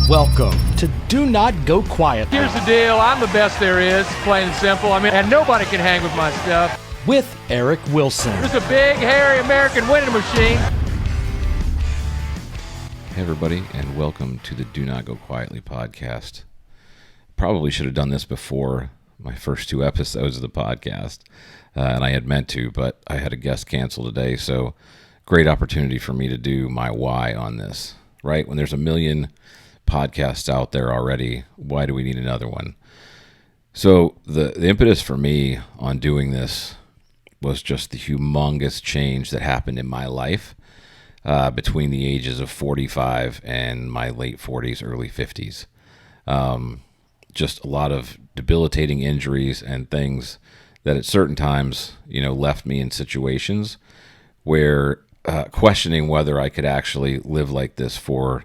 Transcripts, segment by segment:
Welcome to Do Not Go Quiet. Here's the deal. I'm the best there is, plain and simple. And nobody can hang with my stuff. With Eric Wilson. There's a big, hairy American winning machine. Hey, everybody, and welcome to the Do Not Go Quietly podcast. Probably should have done this before my first two episodes of the podcast, and I had meant to, but I had a guest cancel today, so great opportunity for me to do my why on this, right? When there's a million podcasts out there already, why do we need another one? So the impetus for me on doing this was just the humongous change that happened in my life between the ages of 45 and my late 40s, early 50s. Just a lot of debilitating injuries and things that at certain times, left me in situations where questioning whether I could actually live like this for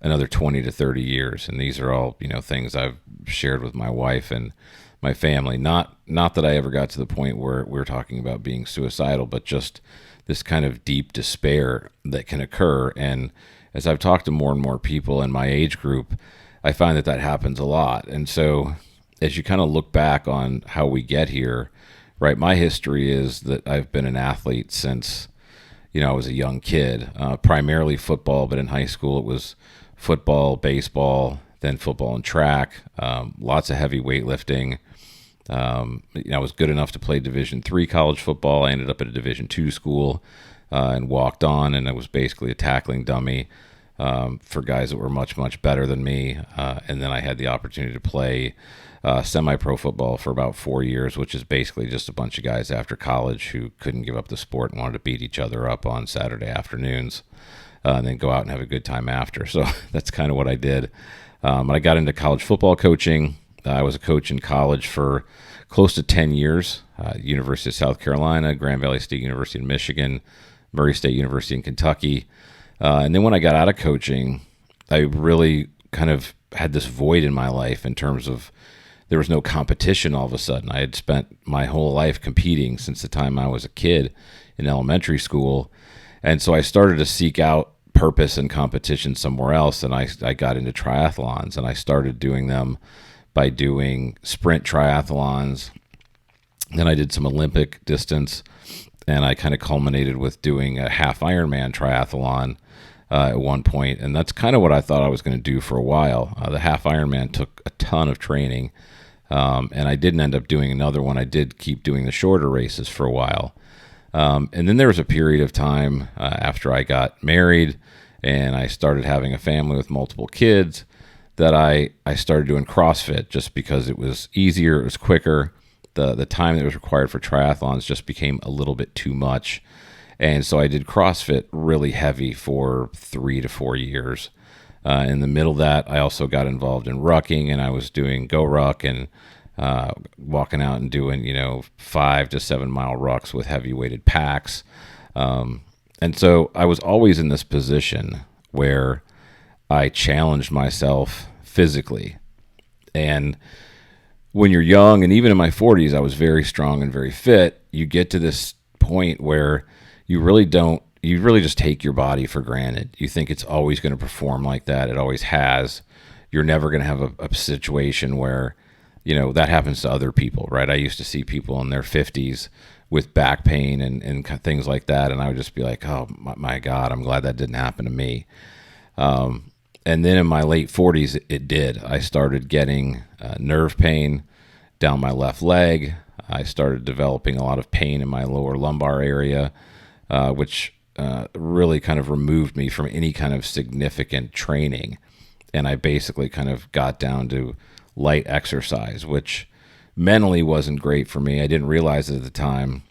another 20 to 30 years. And these are all, things I've shared with my wife and my family. Not that I ever got to the point where we're talking about being suicidal, but just this kind of deep despair that can occur. And as I've talked to more and more people in my age group, I find that happens a lot. And so as you kind of look back on how we get here, right, my history is that I've been an athlete since, I was a young kid, primarily football, but in high school it was football, baseball, then football and track, lots of heavy weightlifting. I was good enough to play Division III college football. I ended up at a Division II school and walked on, and I was basically a tackling dummy for guys that were much, much better than me. And then I had the opportunity to play semi-pro football for about 4 years, which is basically just a bunch of guys after college who couldn't give up the sport and wanted to beat each other up on Saturday afternoons. And then go out and have a good time after. So that's kind of what I did. I got into college football coaching. I was a coach in college for close to 10 years, University of South Carolina, Grand Valley State University in Michigan, Murray State University in Kentucky. And then when I got out of coaching, I really kind of had this void in my life in terms of there was no competition all of a sudden. I had spent my whole life competing since the time I was a kid in elementary school. And so I started to seek out purpose and competition somewhere else, and I got into triathlons, and I started doing them by doing sprint triathlons. Then I did some Olympic distance, and I kind of culminated with doing a half Ironman triathlon at one point, and that's kind of what I thought I was going to do for a while. The half Ironman took a ton of training, and I didn't end up doing another one. I did keep doing the shorter races for a while. And then there was a period of time after I got married and I started having a family with multiple kids that I started doing CrossFit just because it was easier, it was quicker. The time that was required for triathlons just became a little bit too much. And so I did CrossFit really heavy for 3 to 4 years. In the middle of that, I also got involved in rucking, and I was doing Go Ruck and walking out and doing, 5 to 7 mile rucks with heavy weighted packs. And so I was always in this position where I challenged myself physically. And when you're young, and even in my 40s, I was very strong and very fit. You get to this point where you really just take your body for granted. You think it's always going to perform like that. It always has. You're never going to have a situation where that happens to other people, right? I used to see people in their 50s with back pain and things like that, and I would just be like, oh, my God, I'm glad that didn't happen to me. And then in my late 40s, it did. I started getting nerve pain down my left leg. I started developing a lot of pain in my lower lumbar area, which really kind of removed me from any kind of significant training. And I basically kind of got down to light exercise, which mentally wasn't great for me. I didn't realize it at the time.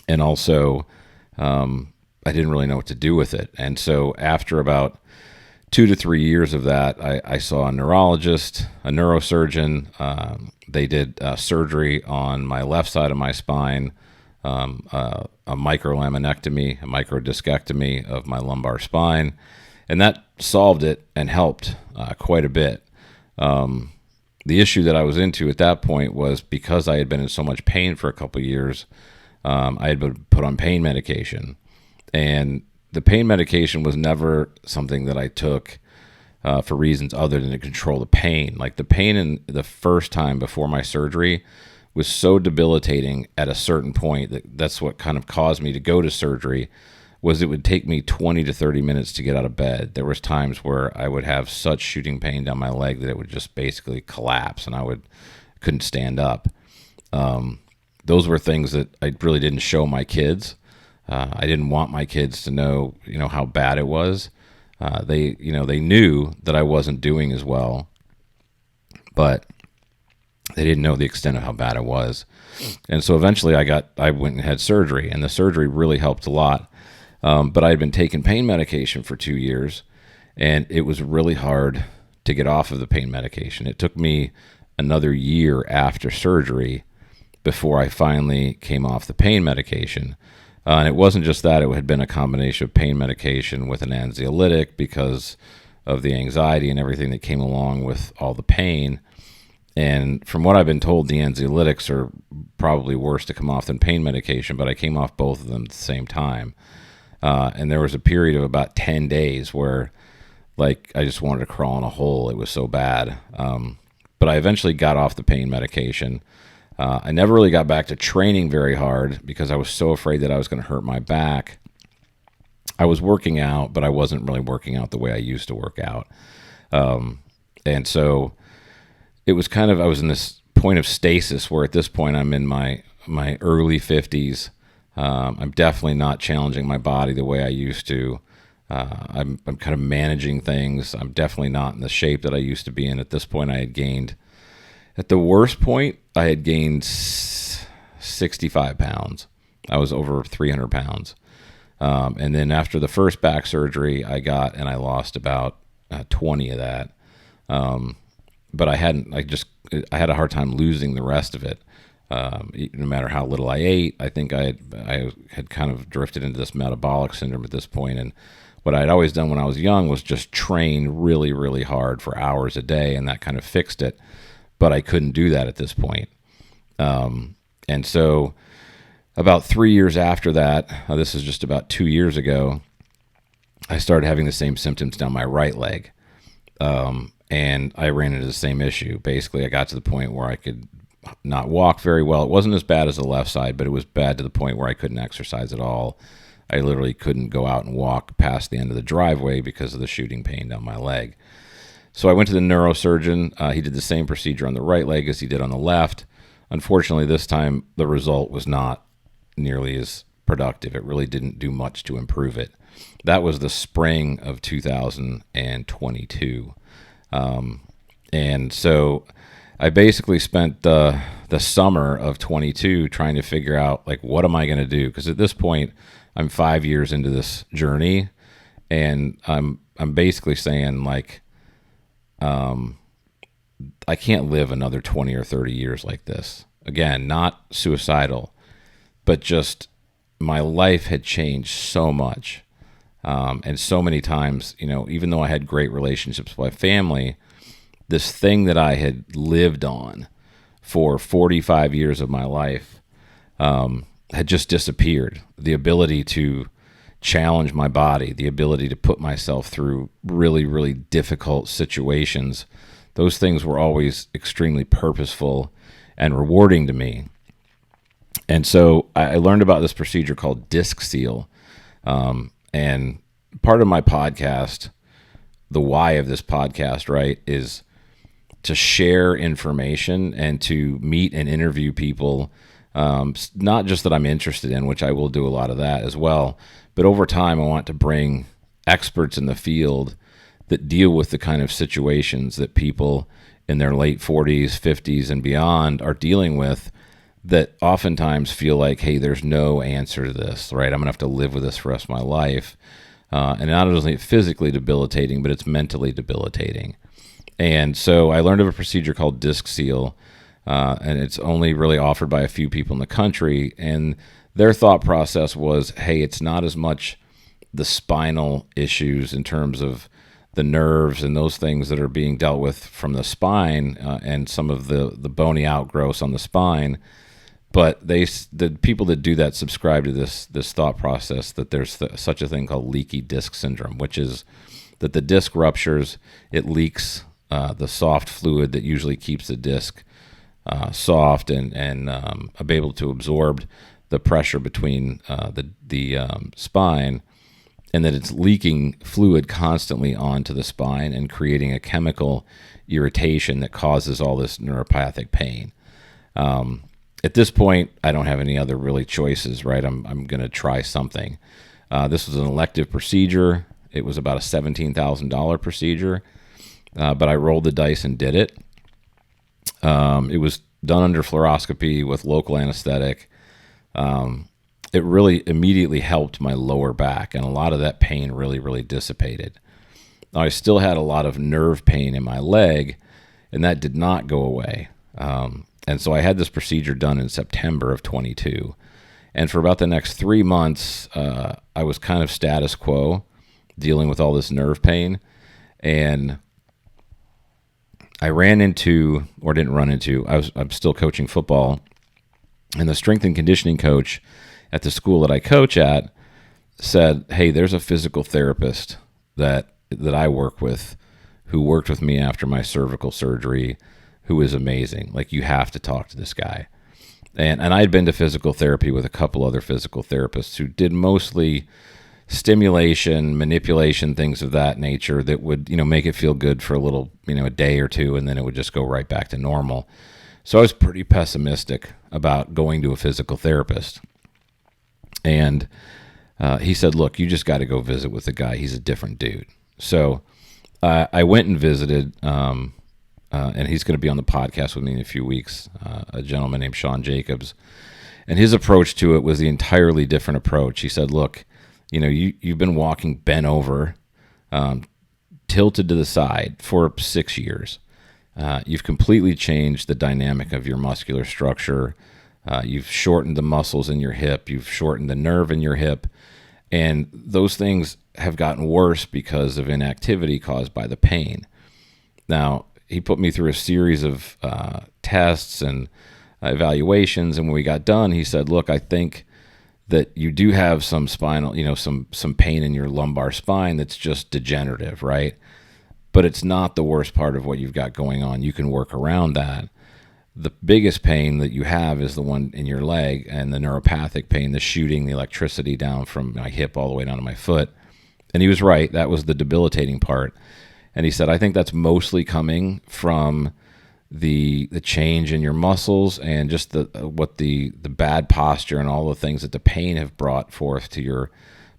And also, I didn't really know what to do with it. And so after about 2 to 3 years of that, I saw a neurologist, a neurosurgeon. They did surgery on my left side of my spine, a microlaminectomy, a microdiscectomy of my lumbar spine. And that solved it and helped quite a bit. The issue that I was into at that point was because I had been in so much pain for a couple of years, I had been put on pain medication. And the pain medication was never something that I took for reasons other than to control the pain. Like the pain in the first time before my surgery was so debilitating at a certain point that's what kind of caused me to go to surgery. Was it would take me 20 to 30 minutes to get out of bed. There was times where I would have such shooting pain down my leg that it would just basically collapse and couldn't stand up. Those were things that I really didn't show my kids. I didn't want my kids to know, how bad it was. They knew that I wasn't doing as well, but they didn't know the extent of how bad it was. And so eventually I went and had surgery, and the surgery really helped a lot. But I had been taking pain medication for 2 years, and it was really hard to get off of the pain medication. It took me another year after surgery before I finally came off the pain medication. And it wasn't just that. It had been a combination of pain medication with an anxiolytic because of the anxiety and everything that came along with all the pain. And from what I've been told, the anxiolytics are probably worse to come off than pain medication, but I came off both of them at the same time. And there was a period of about 10 days where, I just wanted to crawl in a hole. It was so bad. But I eventually got off the pain medication. I never really got back to training very hard because I was so afraid that I was going to hurt my back. I was working out, but I wasn't really working out the way I used to work out. And so it was I was in this point of stasis where at this point I'm in my early 50s. I'm definitely not challenging my body the way I used to. I'm kind of managing things. I'm definitely not in the shape that I used to be in. At this point, at the worst point, I had gained 65 pounds. I was over 300 pounds. And then after the first back surgery, I lost about 20 of that. But I had a hard time losing the rest of it. No matter how little I ate, I think I had kind of drifted into this metabolic syndrome at this point. And what I'd always done when I was young was just train really, really hard for hours a day, and that kind of fixed it. But I couldn't do that at this point. And so about 3 years after that, this is just about 2 years ago, I started having the same symptoms down my right leg. And I ran into the same issue. Basically, I got to the point where I could not walk very well. It wasn't as bad as the left side, but it was bad to the point where I couldn't exercise at all. I literally couldn't go out and walk past the end of the driveway because of the shooting pain down my leg. So I went to the neurosurgeon. He did the same procedure on the right leg as he did on the left. Unfortunately, this time the result was not nearly as productive. It really didn't do much to improve it. That was the spring of 2022. And so I basically spent the summer of 22 trying to figure out, what am I going to do? Because at this point, I'm 5 years into this journey, and I'm basically saying, I can't live another 20 or 30 years like this. Again, not suicidal, but just my life had changed so much. And so many times, even though I had great relationships with my family, this thing that I had lived on for 45 years of my life had just disappeared. The ability to challenge my body, the ability to put myself through really, really difficult situations, those things were always extremely purposeful and rewarding to me. And so I learned about this procedure called disc seal. And part of my podcast, the why of this podcast, right, is to share information and to meet and interview people, not just that I'm interested in, which I will do a lot of that as well, but over time I want to bring experts in the field that deal with the kind of situations that people in their late 40s, 50s, and beyond are dealing with, that oftentimes feel like, hey, there's no answer to this, right? I'm going to have to live with this for the rest of my life. And not only physically debilitating, but it's mentally debilitating. And so I learned of a procedure called disc seal, and it's only really offered by a few people in the country. And their thought process was, hey, it's not as much the spinal issues in terms of the nerves and those things that are being dealt with from the spine and some of the bony outgrowths on the spine. But the people that do that subscribe to this thought process that there's such a thing called leaky disc syndrome, which is that the disc ruptures, it leaks the soft fluid that usually keeps the disc soft and able to absorb the pressure between the spine, and that it's leaking fluid constantly onto the spine and creating a chemical irritation that causes all this neuropathic pain. At this point, I don't have any other really choices, right? I'm going to try something. This was an elective procedure. It was about a $17,000 procedure, but I rolled the dice and did it. It was done under fluoroscopy with local anesthetic. It really immediately helped my lower back, and a lot of that pain really, really dissipated. Now, I still had a lot of nerve pain in my leg, and that did not go away. And so I had this procedure done in September of 22. And for about the next 3 months, I was kind of status quo, dealing with all this nerve pain. And I didn't run into, I'm still coaching football. And the strength and conditioning coach at the school that I coach at said, hey, there's a physical therapist that I work with who worked with me after my cervical surgery, who is amazing. Like, you have to talk to this guy. And I'd been to physical therapy with a couple other physical therapists who did mostly stimulation, manipulation, things of that nature that would, make it feel good for a little, a day or two, and then it would just go right back to normal. So I was pretty pessimistic about going to a physical therapist. And he said, look, you just got to go visit with the guy. He's a different dude. So I went and visited, and he's going to be on the podcast with me in a few weeks, a gentleman named Sean Jacobs. And his approach to it was the entirely different approach. He said, look, you've been walking bent over, tilted to the side for 6 years. You've completely changed the dynamic of your muscular structure. You've shortened the muscles in your hip. You've shortened the nerve in your hip. And those things have gotten worse because of inactivity caused by the pain. Now, he put me through a series of tests and evaluations. And when we got done, he said, look, I think that you do have some spinal, some pain in your lumbar spine that's just degenerative, right? But it's not the worst part of what you've got going on. You can work around that. The biggest pain that you have is the one in your leg, and the neuropathic pain, the shooting the electricity down from my hip all the way down to my foot. And he was right. That was the debilitating part. And he said, I think that's mostly coming from the change in your muscles and just the bad posture and all the things that the pain have brought forth to your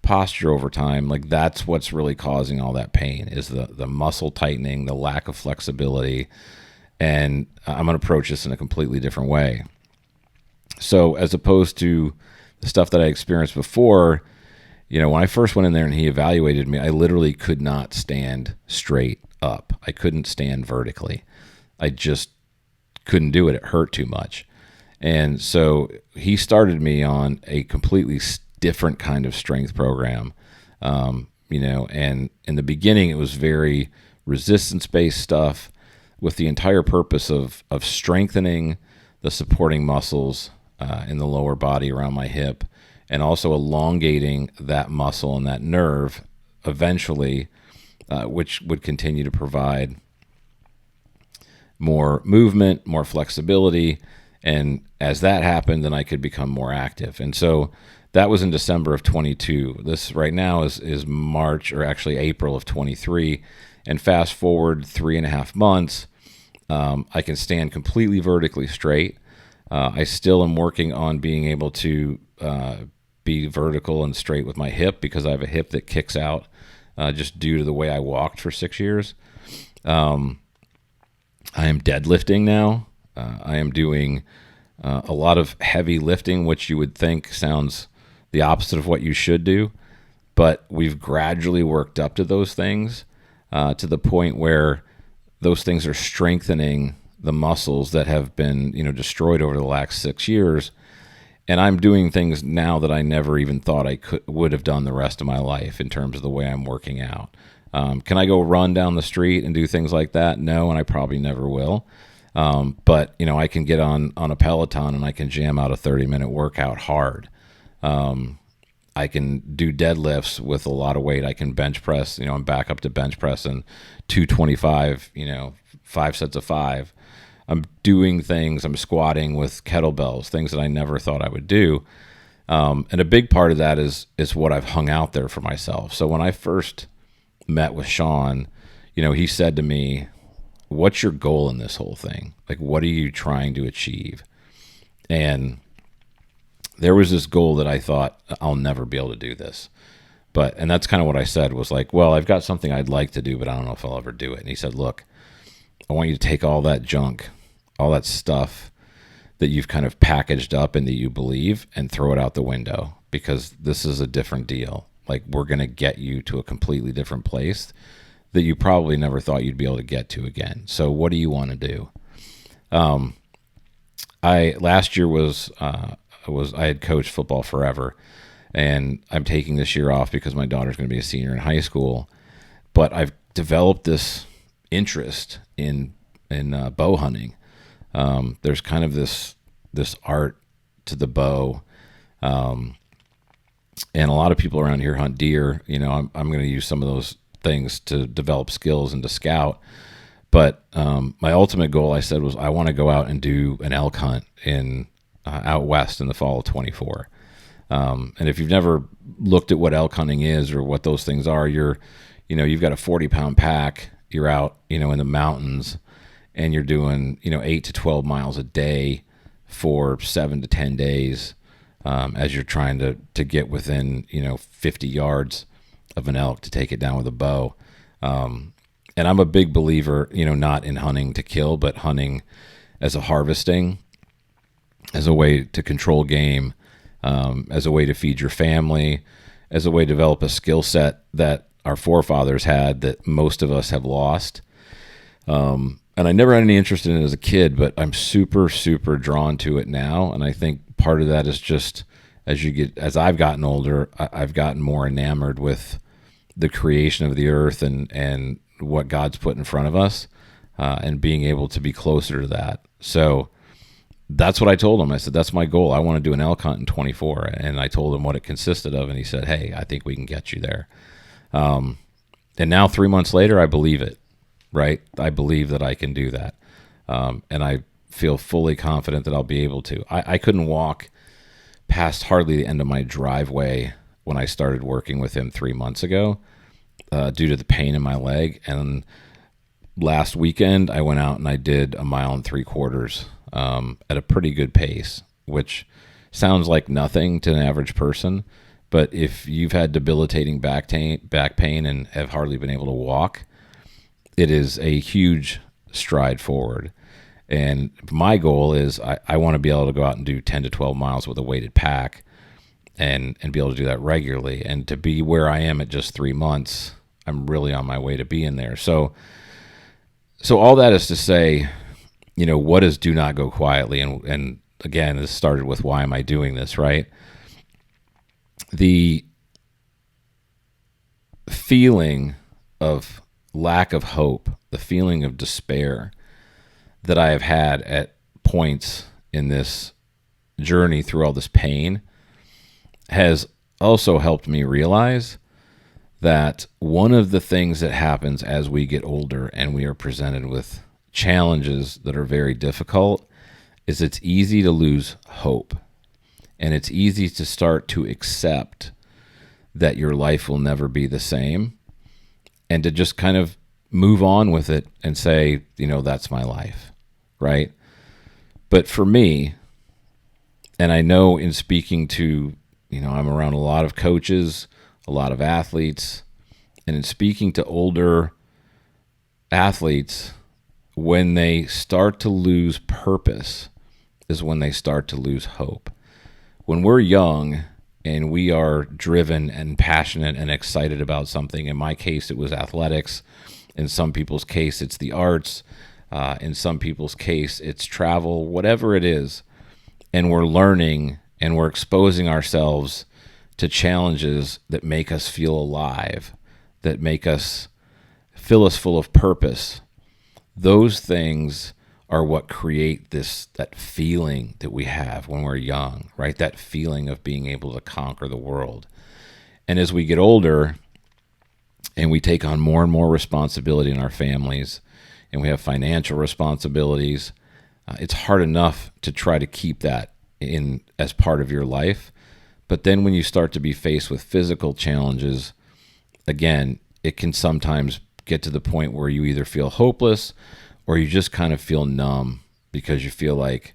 posture over time. Like, that's what's really causing all that pain, is the muscle tightening, the lack of flexibility. And I'm going to approach this in a completely different way. So as opposed to the stuff that I experienced before, when I first went in there and he evaluated me, I literally could not stand straight up. I couldn't stand vertically. I just couldn't do it. It hurt too much. And so he started me on a completely different kind of strength program. And in the beginning, it was very resistance-based stuff with the entire purpose of strengthening the supporting muscles in the lower body around my hip, and also elongating that muscle and that nerve eventually, which would continue to provide more movement, more flexibility. And as that happened, then I could become more active. And so that was in December of 22. This right now is March, or actually April of 23. And fast forward 3.5 months, I can stand completely vertically straight. I still am working on being able to be vertical and straight with my hip, because I have a hip that kicks out just due to the way I walked for 6 years. I am deadlifting now. I am doing a lot of heavy lifting, which you would think sounds the opposite of what you should do. But we've gradually worked up to those things to the point where those things are strengthening the muscles that have been, destroyed over the last 6 years. And I'm doing things now that I never even thought I would have done the rest of my life in terms of the way I'm working out. Can I go run down the street and do things like that? No, and I probably never will. But I can get on a Peloton and I can jam out a 30-minute workout hard. I can do deadlifts with a lot of weight. I can bench press. I'm back up to bench pressing 225, 5 sets of 5. I'm doing things. I'm squatting with kettlebells, things that I never thought I would do. And a big part of that is what I've hung out there for myself. So when I first met with Sean, he said to me, "What's your goal in this whole thing? Like, what are you trying to achieve?" And there was this goal that I thought, I'll never be able to do this. And that's kind of what I said, was like, well, I've got something I'd like to do, but I don't know if I'll ever do it. And he said, look, I want you to take all that junk, all that stuff that you've kind of packaged up and that you believe, and throw it out the window, because this is a different deal. Like, we're going to get you to a completely different place that you probably never thought you'd be able to get to again. So what do you want to do? Last year I had coached football forever, and I'm taking this year off because my daughter's going to be a senior in high school. But I've developed this interest in bow hunting. There's kind of this art to the bow, and a lot of people around here hunt deer. I'm going to use some of those things to develop skills and to scout. But my ultimate goal, I said, was I want to go out and do an elk hunt in out west in the fall of 24. And if you've never looked at what elk hunting is or what those things are, you've got a 40-pound pack. You're out, in the mountains, and you're doing, 8 to 12 miles a day for 7 to 10 days, as you're trying to get within, 50 yards of an elk to take it down with a bow. And I'm a big believer, not in hunting to kill, but hunting as a harvesting, as a way to control game, as a way to feed your family, as a way to develop a skill set that our forefathers had that most of us have lost. And I never had any interest in it as a kid, but I'm super, super drawn to it now. And I think part of that is just as I've gotten older, I've gotten more enamored with the creation of the earth and what God's put in front of us, and being able to be closer to that. So that's what I told him. I said, that's my goal. I want to do an elk hunt in 24. And I told him what it consisted of. And he said, hey, I think we can get you there. And now 3 months later, I believe it, right? I believe that I can do that. And I feel fully confident that I'll be able to. I couldn't walk past hardly the end of my driveway when I started working with him 3 months ago, due to the pain in my leg. And last weekend, I went out and I did 1.75 miles, at a pretty good pace, which sounds like nothing to an average person. But if you've had debilitating back pain and have hardly been able to walk, it is a huge stride forward. And my goal is I want to be able to go out and do 10 to 12 miles with a weighted pack and be able to do that regularly. And to be where I am at just 3 months, I'm really on my way to being there. So all that is to say, what is Do Not Go Quietly? And again, this started with, why am I doing this, right? The feeling of lack of hope, the feeling of despair that I have had at points in this journey through all this pain has also helped me realize that one of the things that happens as we get older and we are presented with challenges that are very difficult is it's easy to lose hope. And it's easy to start to accept that your life will never be the same, and to just kind of move on with it and say, that's my life, right? But for me, and I know in speaking to, I'm around a lot of coaches, a lot of athletes, and in speaking to older athletes, when they start to lose purpose is when they start to lose hope. When we're young and we are driven and passionate and excited about something, in my case, it was athletics. In some people's case, it's the arts. In some people's case, it's travel, whatever it is. And we're learning and we're exposing ourselves to challenges that make us feel alive, that make us, fill us full of purpose. Those things are what create that feeling that we have when we're young, right? That feeling of being able to conquer the world. And as we get older and we take on more and more responsibility in our families, and we have financial responsibilities, it's hard enough to try to keep that in as part of your life. But then when you start to be faced with physical challenges, again, it can sometimes get to the point where you either feel hopeless or you just kind of feel numb because you feel like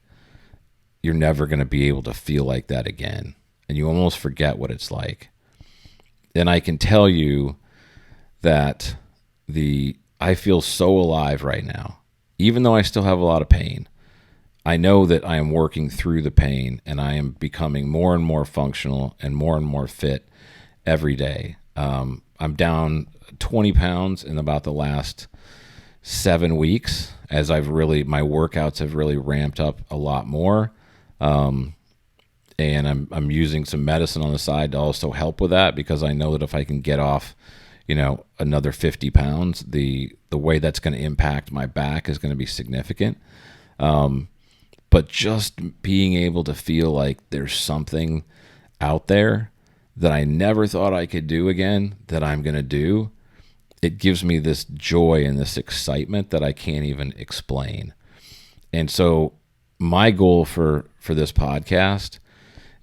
you're never going to be able to feel like that again. And you almost forget what it's like. And I can tell you that I feel so alive right now. Even though I still have a lot of pain, I know that I am working through the pain and I am becoming more and more functional and more fit every day. I'm down 20 pounds in about the last 7 weeks as my workouts have really ramped up a lot more. And I'm using some medicine on the side to also help with that, because I know that if I can get off, another 50 pounds, the way that's going to impact my back is going to be significant. But just being able to feel like there's something out there that I never thought I could do again, that I'm going to do, it gives me this joy and this excitement that I can't even explain. And so my goal for this podcast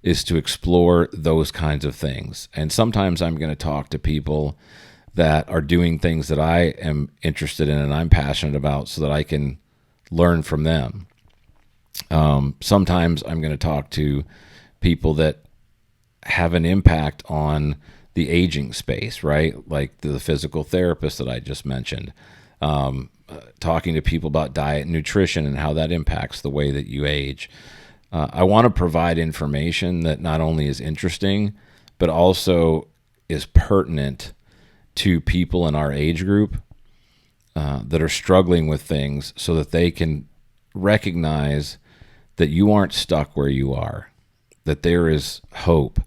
is to explore those kinds of things. And sometimes I'm going to talk to people that are doing things that I am interested in and I'm passionate about so that I can learn from them. Sometimes I'm going to talk to people that have an impact on the aging space, right? Like the physical therapist that I just mentioned. Talking to people about diet and nutrition and how that impacts the way that you age. I want to provide information that not only is interesting, but also is pertinent to people in our age group that are struggling with things, so that they can recognize that you aren't stuck where you are, that there is hope,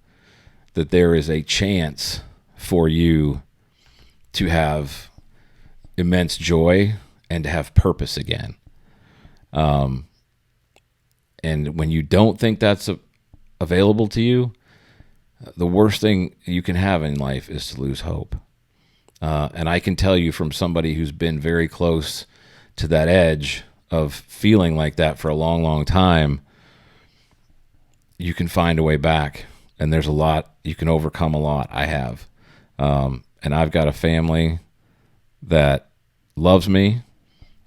that there is a chance for you to have immense joy and to have purpose again. And when you don't think that's available to you, the worst thing you can have in life is to lose hope. And I can tell you from somebody who's been very close to that edge of feeling like that for a long, long time, you can find a way back. And there's a lot, you can overcome a lot. I have. And I've got a family that loves me.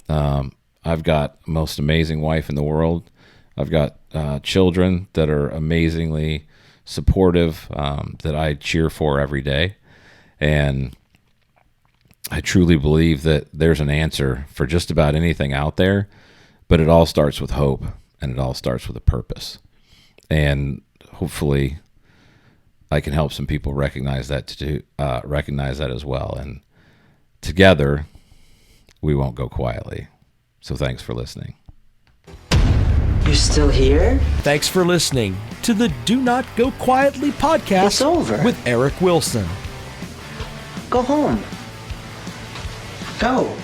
I've got the most amazing wife in the world. I've got children that are amazingly supportive, that I cheer for every day. And I truly believe that there's an answer for just about anything out there, but it all starts with hope, and it all starts with a purpose. And hopefully I can help some people recognize that as well. And together we won't go quietly. So thanks for listening. You're still here? Thanks for listening to the Do Not Go Quietly podcast. It's over. With Eric Wilson. Go home. Go.